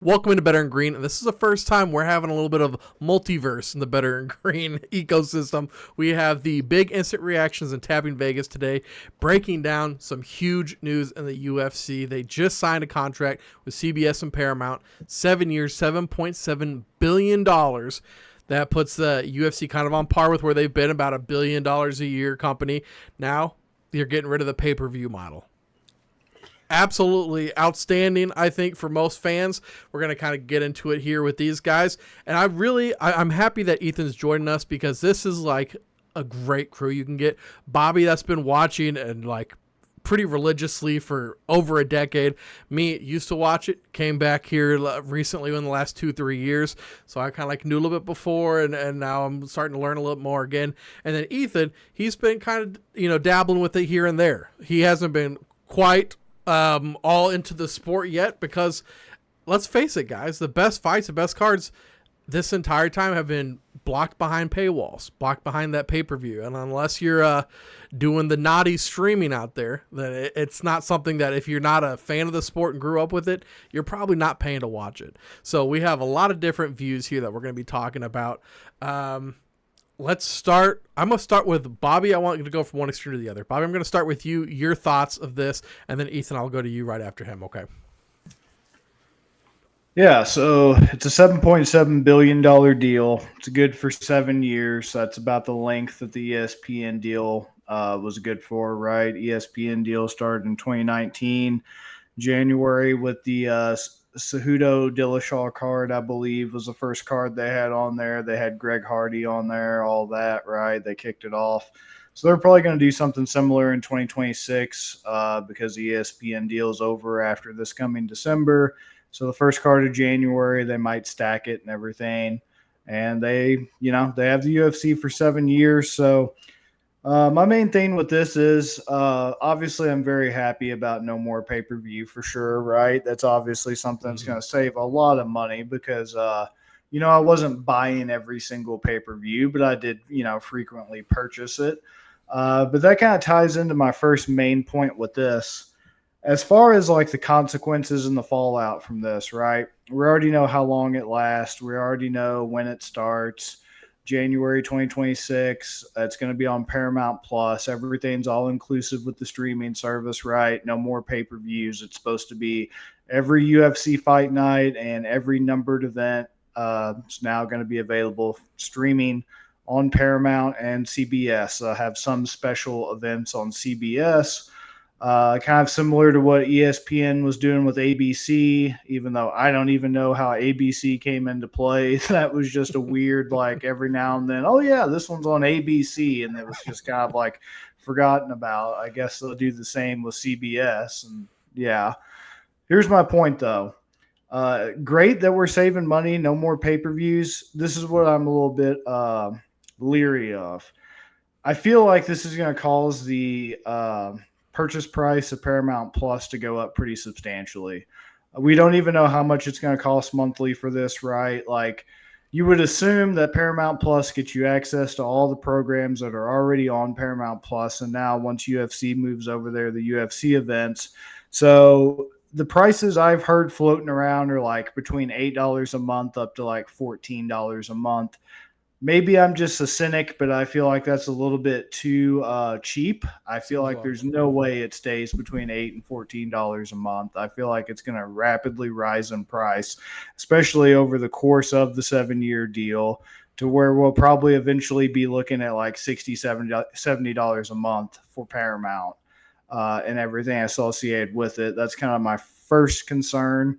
Welcome into Better and Green, and this is the first time we're having a little bit of multiverse in the Better and Green ecosystem. We have the big instant reactions and Tapping Vegas today, breaking down some huge news in the UFC. They just signed a contract with CBS and Paramount, 7 years, $7.7 billion. That puts the UFC kind of on par with where they've been, about $1 billion a year company. Now you're getting rid of the pay-per-view model. Absolutely outstanding, I think, for most fans. We're going to kind of get into it here with these guys. And I'm happy that Ethan's joining us because this is like a great crew you can get. Bobby, that's been watching and like pretty religiously for over a decade. Me, used to watch it, came back here recently in the last 2-3 years. So I kind of like knew a little bit before and now I'm starting to learn a little more again. And then Ethan, he's been kind of, dabbling with it here and there. He hasn't been quite all into the sport yet because let's face it, guys, the best fights, the best cards this entire time have been blocked behind paywalls, blocked behind that pay-per-view. And unless you're doing the naughty streaming out there, then it's not something that if you're not a fan of the sport and grew up with it, you're probably not paying to watch it. So we have a lot of different views here that we're going to be talking about. Let's start. I'm going to start with Bobby. I want you to go from one extreme to the other. Bobby, I'm going to start with you, your thoughts of this, and then Ethan, I'll go to you right after him. Okay. Yeah, so it's a $7.7 billion deal. It's good for 7 years. That's about the length that the ESPN deal was good for, right? ESPN deal started in 2019, January, with the Cejudo Dillashaw card, I believe, was the first card they had on there. They had Greg Hardy on there, all that, right? They kicked it off. So they're probably going to do something similar in 2026 because the ESPN deal is over after this coming December. So the first card of January, they might stack it and everything. And they have the UFC for 7 years. So my main thing with this is obviously I'm very happy about no more pay-per-view for sure, right? That's obviously something that's going to save a lot of money because, I wasn't buying every single pay-per-view, but I did, frequently purchase it. But that kind of ties into my first main point with this. As far as like the consequences and the fallout from this, right? We already know how long it lasts. We already know when it starts. January 2026. It's going to be on Paramount Plus. Everything's all inclusive with the streaming service, right? No more pay-per-views. It's supposed to be every UFC fight night and every numbered event. It's now going to be available streaming on Paramount and CBS. Have some special events on CBS. Kind of similar to what ESPN was doing with ABC, even though I don't even know how ABC came into play. That was just a weird, like every now and then, oh yeah, this one's on ABC, and it was just kind of like forgotten about. I guess they'll do the same with CBS. And yeah, here's my point though. Great that we're saving money, no more pay-per-views. This is what I'm a little bit leery of. I feel like this is going to cause the purchase price of Paramount Plus to go up pretty substantially. We don't even know how much it's going to cost monthly for this, right? Like you would assume that Paramount Plus gets you access to all the programs that are already on Paramount Plus. And now once UFC moves over there, the UFC events. So the prices I've heard floating around are like between $8 a month up to like $14 a month. Maybe I'm just a cynic, but I feel like that's a little bit too cheap. I feel like there's no way it stays between $8 and $14 a month. I feel like it's going to rapidly rise in price, especially over the course of the 7-year deal, to where we'll probably eventually be looking at like $60, $70 a month for Paramount and everything associated with it. That's kind of my first concern.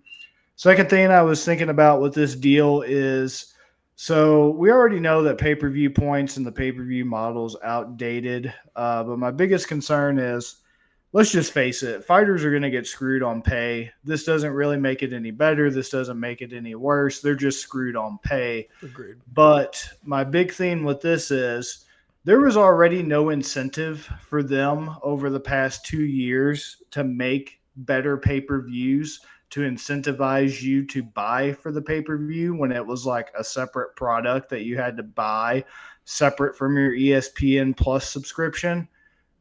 Second thing I was thinking about with this deal is, so we already know that pay-per-view points and the pay-per-view model is outdated. But my biggest concern is, let's just face it, fighters are going to get screwed on pay. This doesn't really make it any better. This doesn't make it any worse. They're just screwed on pay. Agreed. But my big thing with this is there was already no incentive for them over the past 2 years to make better pay-per-views, to incentivize you to buy for the pay-per-view when it was like a separate product that you had to buy separate from your ESPN Plus subscription.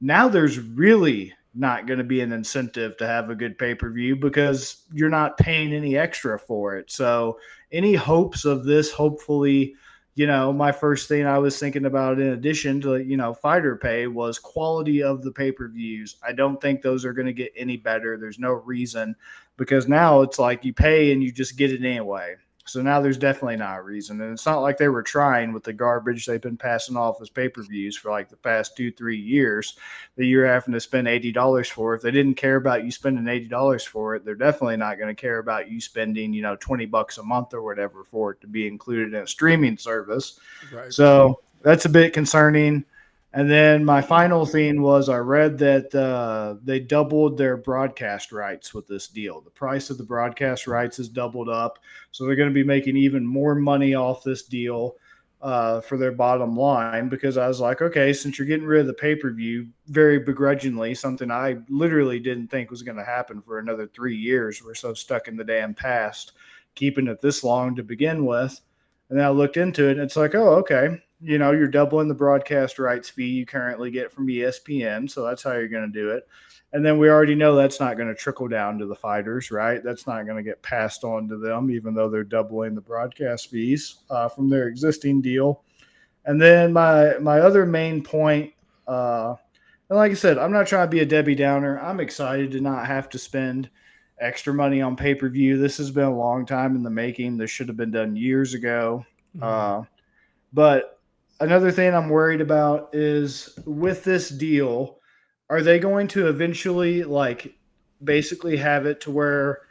Now there's really not going to be an incentive to have a good pay-per-view because you're not paying any extra for it. So any hopes of this, hopefully, my first thing I was thinking about in addition to, fighter pay was quality of the pay-per-views. I don't think those are going to get any better. There's no reason because now it's like you pay and you just get it anyway. So now there's definitely not a reason. And it's not like they were trying with the garbage they've been passing off as pay-per-views for like the past 2-3 years that you're having to spend $80 for. If they didn't care about you spending $80 for it, they're definitely not going to care about you spending, $20 a month or whatever for it to be included in a streaming service. Right. So that's a bit concerning. And then my final thing was I read that they doubled their broadcast rights with this deal. The price of the broadcast rights has doubled up. So they're going to be making even more money off this deal for their bottom line because I was like, okay, since you're getting rid of the pay-per-view very begrudgingly, something I literally didn't think was going to happen for another 3 years. We're so stuck in the damn past, keeping it this long to begin with. And then I looked into it and it's like, oh, okay. You're doubling the broadcast rights fee you currently get from ESPN. So that's how you're going to do it. And then we already know that's not going to trickle down to the fighters, right? That's not going to get passed on to them, even though they're doubling the broadcast fees from their existing deal. And then my other main point, and like I said, I'm not trying to be a Debbie Downer. I'm excited to not have to spend extra money on pay-per-view. This has been a long time in the making. This should have been done years ago. But another thing I'm worried about is with this deal, are they going to eventually basically have it to where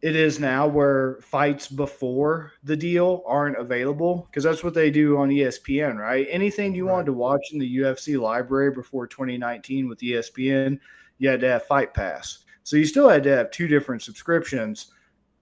it is now where fights before the deal aren't available? Because that's what they do on ESPN, right? Anything you wanted to watch in the UFC library before 2019 with ESPN, you had to have Fight Pass. So you still had to have 2 different subscriptions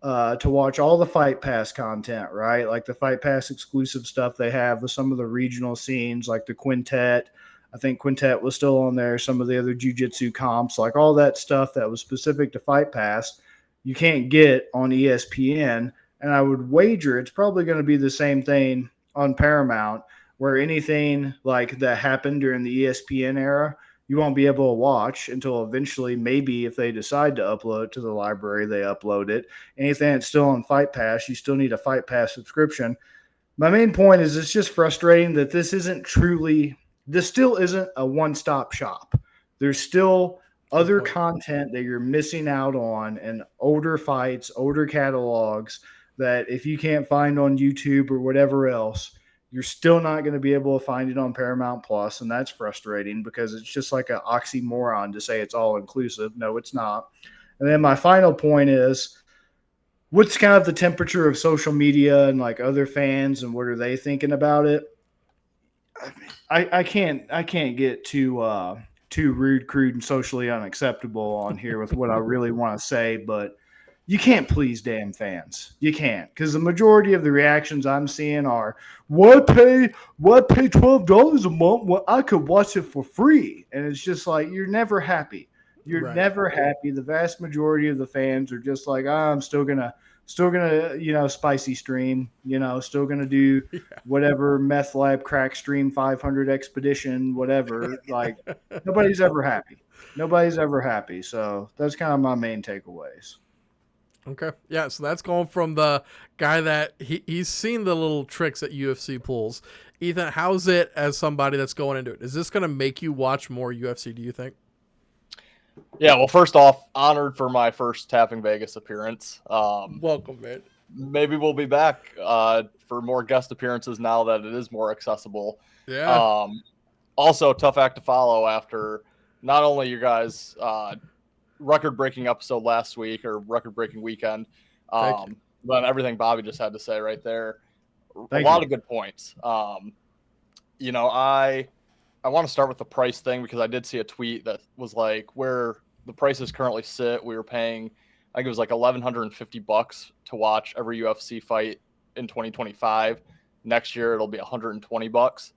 to watch all the Fight Pass content, right? Like the Fight Pass exclusive stuff they have with some of the regional scenes, like the Quintet. I think Quintet was still on there. Some of the other jiu-jitsu comps, like all that stuff that was specific to Fight Pass, you can't get on ESPN. And I would wager it's probably going to be the same thing on Paramount, where anything like that happened during the ESPN era, you won't be able to watch until eventually, maybe if they decide to upload it to the library, they upload it. Anything that's still on Fight Pass, you still need a Fight Pass subscription. My main point is it's just frustrating that this still isn't a one-stop shop. There's still other content that you're missing out on and older fights, older catalogs that if you can't find on YouTube or whatever else, you're still not going to be able to find it on Paramount Plus, and that's frustrating because it's just like an oxymoron to say it's all inclusive. No, it's not. And then my final point is, what's kind of the temperature of social media and like other fans, and what are they thinking about it? I can't get too rude, crude, and socially unacceptable on here with what I really want to say, but you can't please damn fans. You can't, because the majority of the reactions I'm seeing are, "Why pay $12 a month when I could watch it for free?" And it's just like you're never happy. You're never happy. The vast majority of the fans are just like, I'm still gonna spicy stream. Still gonna do whatever meth lab crack stream 500 expedition, whatever. Like nobody's ever happy. Nobody's ever happy. So that's kind of my main takeaways. Okay. Yeah, so that's going from the guy that he's seen the little tricks that UFC pulls. Ethan, how's it as somebody that's going into it? Is this going to make you watch more UFC, do you think? Yeah, well, first off, honored for my first Tapping Vegas appearance. Welcome, man. Maybe we'll be back for more guest appearances now that it is more accessible. Yeah. Also, tough act to follow after not only you guys record-breaking episode last week or record-breaking weekend, but everything Bobby just had to say right there. A lot of good points. I want to start with the price thing because I did see a tweet that was like where the prices currently sit. We were paying, I think it was like $1,150 to watch every UFC fight in 2025. Next year, it'll be $120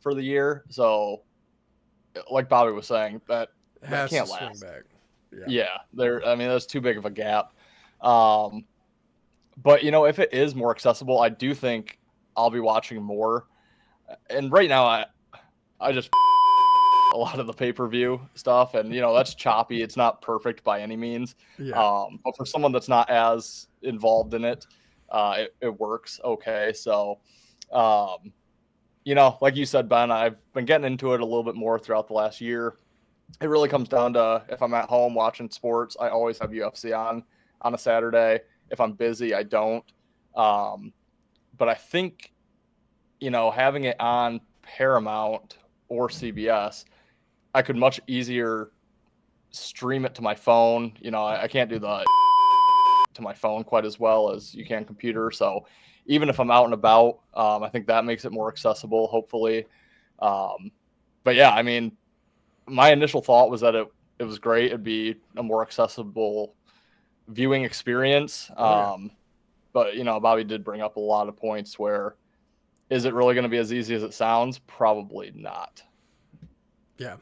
for the year. So like Bobby was saying, that can't last. Back. Yeah, that's too big of a gap. But if it is more accessible, I do think I'll be watching more. And right now, I just a lot of the pay-per-view stuff, and that's choppy. It's not perfect by any means. Yeah. But for someone that's not as involved in it, it works okay. So, like you said, Ben, I've been getting into it a little bit more throughout the last year. It really comes down to if I'm at home watching sports, I always have UFC on a Saturday. If I'm busy, I don't. But I think, having it on Paramount or CBS, I could much easier stream it to my phone. I can't do the to my phone quite as well as you can computer. So even if I'm out and about, I think that makes it more accessible, hopefully. But yeah, I mean, my initial thought was that it was great. It'd be a more accessible viewing experience. But, Bobby did bring up a lot of points where, is it really going to be as easy as it sounds? Probably not. Yeah.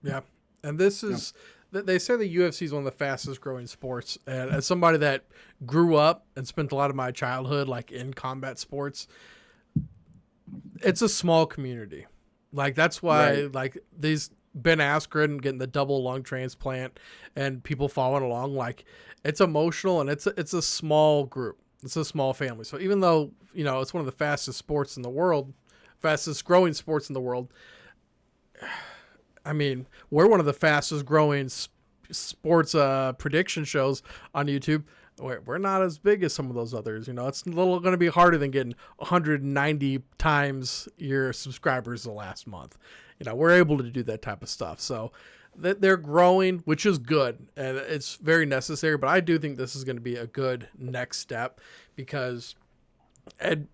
Yeah. And this is, they say the UFC is one of the fastest growing sports. And as somebody that grew up and spent a lot of my childhood, like in combat sports, it's a small community. Like, that's why, like, these Ben Askren getting the double lung transplant and people following along, like, it's emotional, and it's a small group. It's a small family. So even though, it's one of the fastest sports in the world, fastest growing sports in the world, I mean, we're one of the fastest growing sports prediction shows on YouTube. We're not as big as some of those others. It's a little going to be harder than getting 190 times your subscribers the last month. We're able to do that type of stuff. So they're growing, which is good, and it's very necessary. But I do think this is going to be a good next step because,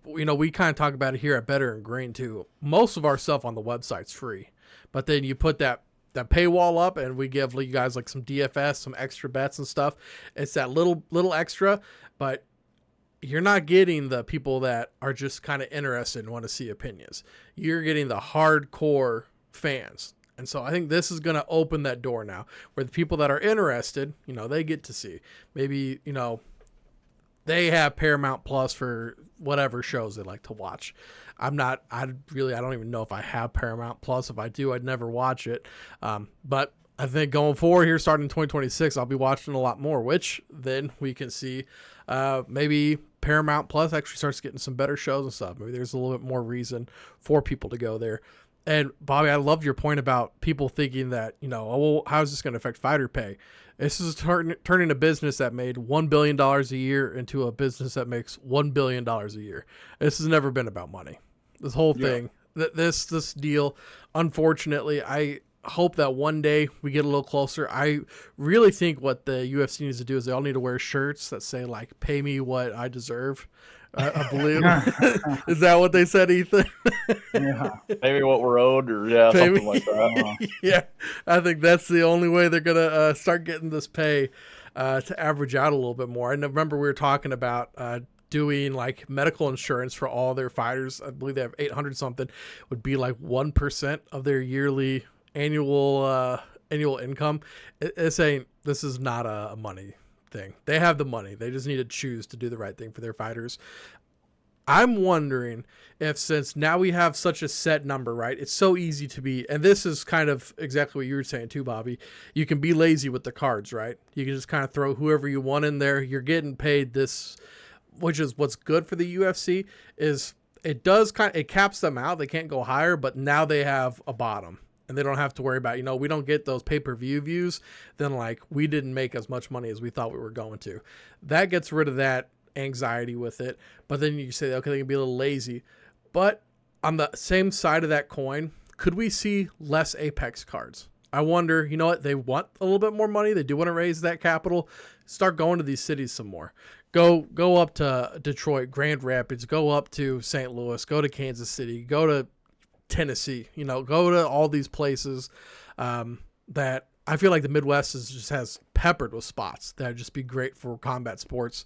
we kind of talk about it here at Better and Green too. Most of our stuff on the website's free, but then you put that paywall up, and we give you guys like some DFS, some extra bets and stuff. It's that little extra, but you're not getting the people that are just kind of interested and want to see opinions. You're getting the hardcore fans. And so I think this is going to open that door now where the people that are interested, they get to see. Maybe, they have Paramount Plus for whatever shows they like to watch. I don't even know if I have Paramount Plus. If I do, I'd never watch it. But I think going forward here, starting in 2026, I'll be watching a lot more, which then we can see maybe Paramount Plus actually starts getting some better shows and stuff. Maybe there's a little bit more reason for people to go there. And Bobby, I loved your point about people thinking that, how is this going to affect fighter pay? This is turning a business that made $1 billion a year into a business that makes $1 billion a year. This has never been about money. This whole thing, this deal, unfortunately, I hope that one day we get a little closer. I really think what the UFC needs to do is they all need to wear shirts that say, like, pay me what I deserve. I believe. Is that what they said, Ethan? Yeah. Maybe what we're owed, or something like that. Yeah, I think that's the only way they're going to start getting this pay to average out a little bit more. I remember we were talking about doing like medical insurance for all their fighters. I believe they have 800 something, would be like 1% of their yearly annual income. This is not a money thing. They have the money. They just need to choose to do the right thing for their fighters. I'm wondering if, since now we have such a set number, right? It's so easy to be, and this is kind of exactly what you were saying too, Bobby. You can be lazy with the cards, right? You can just kind of throw whoever you want in there. You're getting paid this, which is what's good for the UFC is it caps them out. They can't go higher, but now they have a bottom. And they don't have to worry about, we don't get those pay-per-view views. Then, like, we didn't make as much money as we thought we were going to. That gets rid of that anxiety with it. But then you say, okay, they can be a little lazy. But on the same side of that coin, could we see less Apex cards? I wonder, you know what? They want a little bit more money. They do want to raise that capital. Start going to these cities some more. Go up to Detroit, Grand Rapids. Go up to St. Louis. Go to Kansas City. Go to Tennessee, go to all these places that I feel like the Midwest just has peppered with spots that would just be great for combat sports.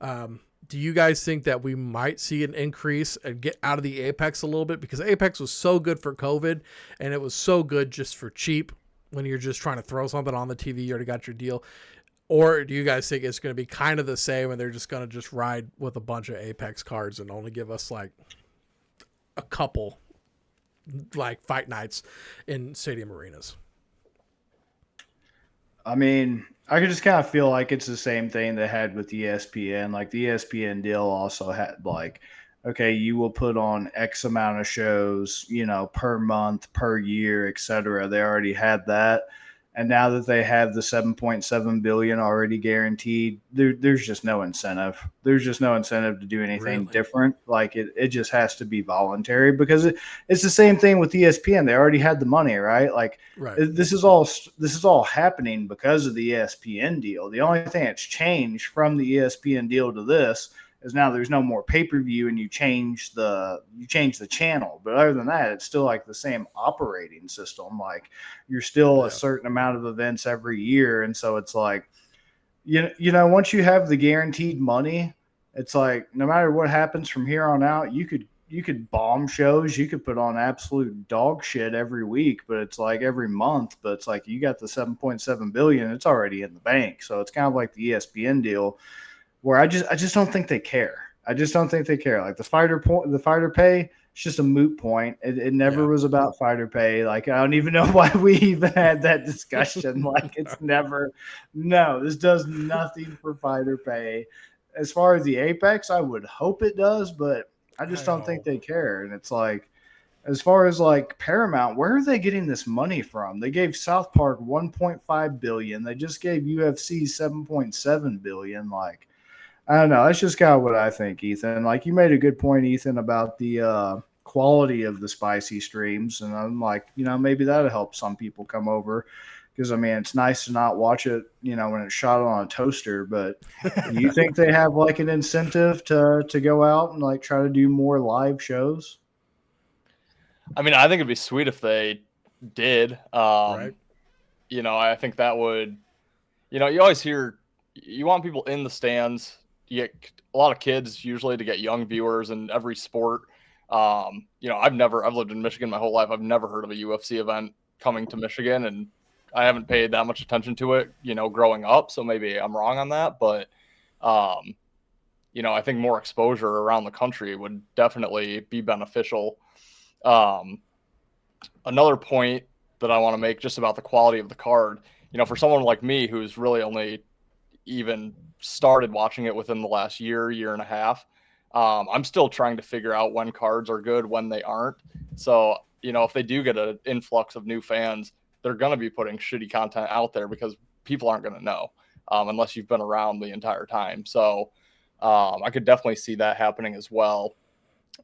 Do you guys think that we might see an increase and get out of the Apex a little bit? Because Apex was so good for COVID, and it was so good just for cheap when you're just trying to throw something on the TV. You already got your deal. Or do you guys think it's going to be kind of the same and they're just going to just ride with a bunch of Apex cards and only give us like a couple like fight nights in stadium arenas. I mean, I could just kind of feel like it's the same thing they had with ESPN. Like the ESPN deal also had like, okay, you will put on X amount of shows, per month, per year, etc. They already had that. And now that they have the 7.7 billion already guaranteed, there's just no incentive. There's just no incentive to do anything different. Like it just has to be voluntary because it's the same thing with ESPN. They already had the money, right? Like this is all happening because of the ESPN deal. The only thing that's changed from the ESPN deal to this is now there's no more pay-per-view and you change the channel. But other than that, it's still like the same operating system. Like you're still a certain amount of events every year. And so it's like, once you have the guaranteed money, it's like no matter what happens from here on out, you could bomb shows, you could put on absolute dog shit every week, but it's like every month, but it's like you got the 7.7 billion, it's already in the bank. So it's kind of like the ESPN deal, where I just don't think they care. I just don't think they care. Like the fighter pay, it's just a moot point. It never was about fighter pay. Like I don't even know why we even had that discussion. Like it's never. No, this does nothing for fighter pay. As far as the Apex, I would hope it does, but I just don't think they care. And it's like, as far as like Paramount, where are they getting this money from? They gave South Park 1.5 billion. They just gave UFC 7.7 billion. Like, I don't know. That's just kind of what I think, Ethan. Like you made a good point, Ethan, about the quality of the spicy streams. And I'm like, maybe that'll help some people come over because, I mean, it's nice to not watch it, when it's shot on a toaster. But do you think they have like an incentive to go out and like try to do more live shows? I mean, I think it'd be sweet if they did. Right. I think that would, you always hear you want people in the stands. You get a lot of kids usually to get young viewers in every sport. I've lived in Michigan my whole life. I've never heard of a UFC event coming to Michigan, and I haven't paid that much attention to it, growing up. So maybe I'm wrong on that, but I think more exposure around the country would definitely be beneficial. Another point that I want to make just about the quality of the card, for someone like me who's really only even started watching it within the last year and a half, I'm still trying to figure out when cards are good, when they aren't. So, if they do get an influx of new fans, they're going to be putting shitty content out there because people aren't going to know unless you've been around the entire time. So I could definitely see that happening as well.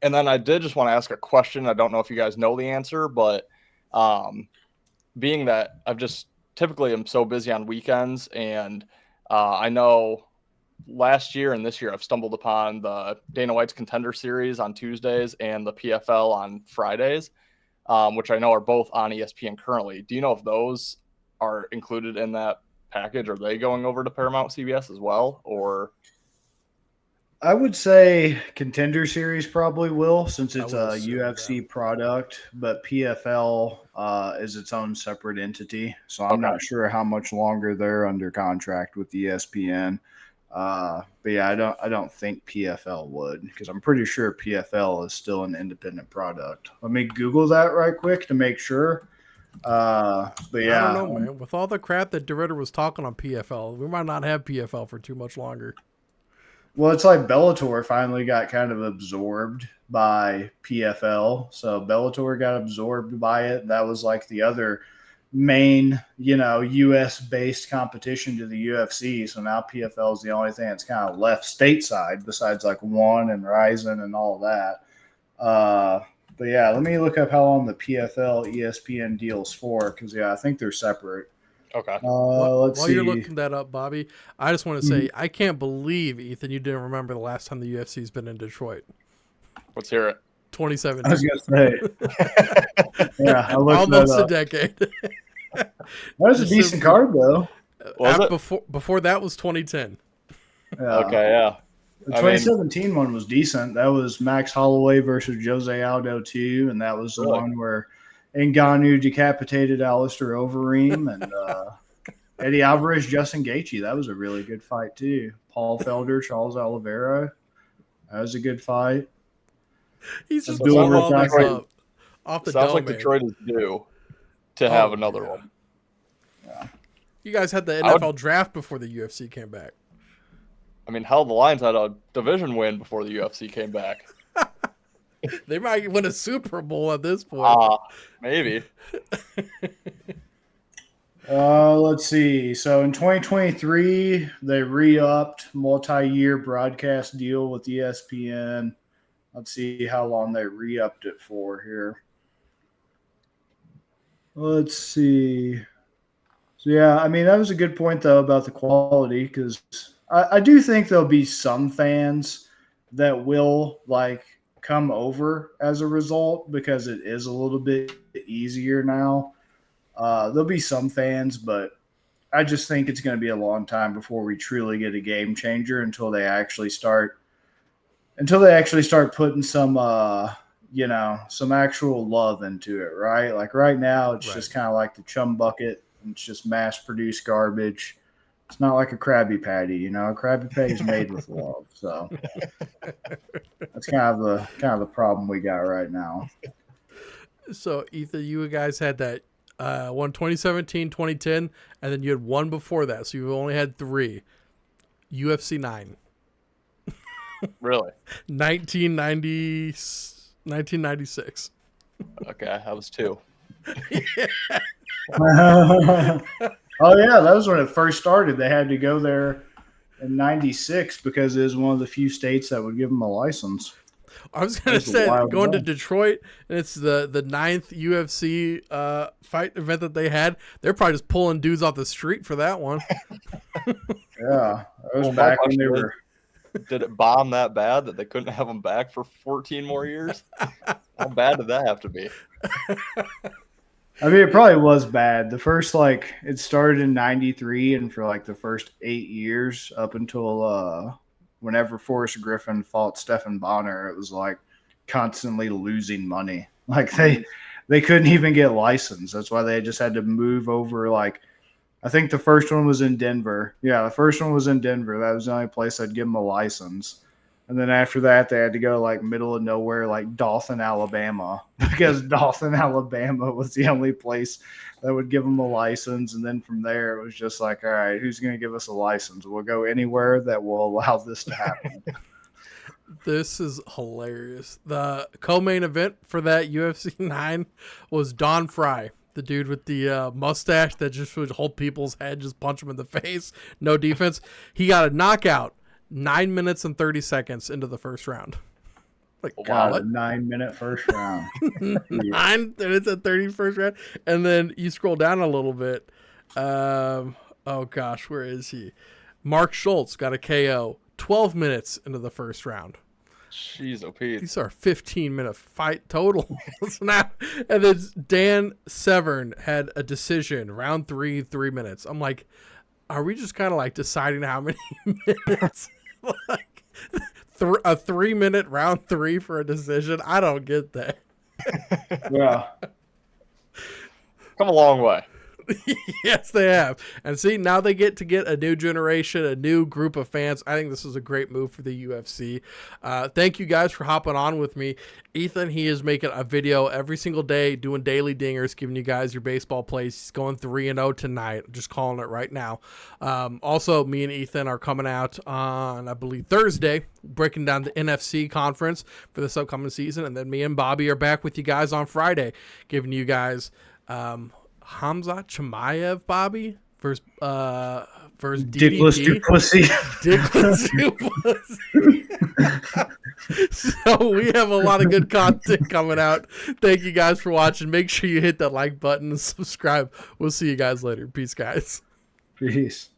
And then I did just want to ask a question. I don't know if you guys know the answer, but being that I've just typically am so busy on weekends, and I know last year and this year I've stumbled upon the Dana White's Contender Series on Tuesdays and the PFL on Fridays, which I know are both on ESPN currently. Do you know if those are included in that package? Are they going over to Paramount CBS as well, or? I would say Contender Series probably will, since it's a UFC product, but PFL is its own separate entity. So I'm not sure how much longer they're under contract with ESPN. But yeah, I don't think PFL would, because I'm pretty sure PFL is still an independent product. Let me Google that right quick to make sure. But yeah, I don't know, man. With all the crap that DeRitter was talking on PFL, we might not have PFL for too much longer. Well, it's like Bellator finally got kind of absorbed by PFL. So Bellator got absorbed by it. That was like the other main, US-based competition to the UFC. So now PFL is the only thing that's kind of left stateside besides like One and Ryzen and all that. But yeah, let me look up how long the PFL ESPN deal's for, because I think they're separate. Okay. Let's While see. you're looking that up, Bobby, I just want to say I can't believe, Ethan, you didn't remember the last time the UFC's been in Detroit. Let's hear it. 2017. I was gonna say. Yeah, I looked almost that a decade. That was a decent card, though. Before that was 2010. Yeah. Okay, yeah. The 2017 one was decent. That was Max Holloway versus Jose Aldo 2, and that was the one where Ngannou decapitated Alistair Overeem, and Eddie Alvarez, Justin Gaethje. That was a really good fight too. Paul Felder, Charles Oliveira. That was a good fight. He's just pulling all this up. Off the Sounds dome, like man. Detroit is due to have another one. Yeah. You guys had the I NFL draft before the UFC came back. I mean, hell, the Lions had a division win before the UFC came back. They might win a Super Bowl at this point. Maybe. Let's see. So in 2023, they re-upped multi-year broadcast deal with ESPN. Let's see how long they re-upped it for here. Let's see. So yeah, I mean, that was a good point though about the quality, because I do think there'll be some fans that will like come over as a result because it is a little bit easier now. There'll be some fans, but I just think it's going to be a long time before we truly get a game changer until they actually start putting some some actual love into it, right? Like right now it's just kind of like the chum bucket. It's just mass produced garbage. It's not like a Krabby Patty, a Krabby Patty is made with love. So that's kind of the problem we got right now. So Ethan, you guys had that one 2017, 2010, and then you had one before that. So you've only had 3. UFC 9. Really? 1996. Okay, I was 2. Oh yeah, that was when it first started. They had to go there in '96 because it was one of the few states that would give them a license. I was going to say, going to Detroit, and it's the 9th UFC fight event that they had. They're probably just pulling dudes off the street for that one. Yeah, that was back when they were. Did it bomb that bad that they couldn't have them back for 14 more years? How bad did that have to be? I mean, it probably was bad. The first, it started in '93, and for the first 8 years up until whenever Forrest Griffin fought Stephen Bonner, it was constantly losing money. They couldn't even get licensed. That's why they just had to move over. I think the first one was in Denver. Yeah, the first one was in Denver. That was the only place I'd give them a license. And then after that, they had to go middle of nowhere, Dothan, Alabama, because Dothan, Alabama was the only place that would give them a license. And then from there, it was just all right, who's going to give us a license? We'll go anywhere that will allow this to happen. This is hilarious. The co-main event for that UFC 9 was Don Fry, the dude with the mustache that just would hold people's head, just punch them in the face, no defense. He got a knockout 9 minutes and 30 seconds into the first round. God, a 9-minute first round. 9 minutes and 30 first round. And then you scroll down a little bit. Oh gosh, where is he? Mark Schultz got a KO 12 minutes into the first round. Jeez, oh Pete. These are 15-minute fight total. And then Dan Severn had a decision, round 3, 3 minutes. I'm like, are we just kind of deciding how many minutes? A 3-minute round 3 for a decision? I don't get that. Yeah. Come a long way. Yes, they have. And see, now they get a new generation, a new group of fans. I think this is a great move for the UFC. Thank you guys for hopping on with me. Ethan, he is making a video every single day, doing daily dingers, giving you guys your baseball plays. He's going 3-0 tonight. I'm just calling it right now. Also, me and Ethan are coming out on, I believe, Thursday, breaking down the NFC conference for this upcoming season. And then me and Bobby are back with you guys on Friday, giving you guys Hamza Chimaev, Bobby, versus Dickless DDP. Duplicity. So we have a lot of good content coming out. Thank you guys for watching. Make sure you hit that like button and subscribe. We'll see you guys later. Peace, guys. Peace.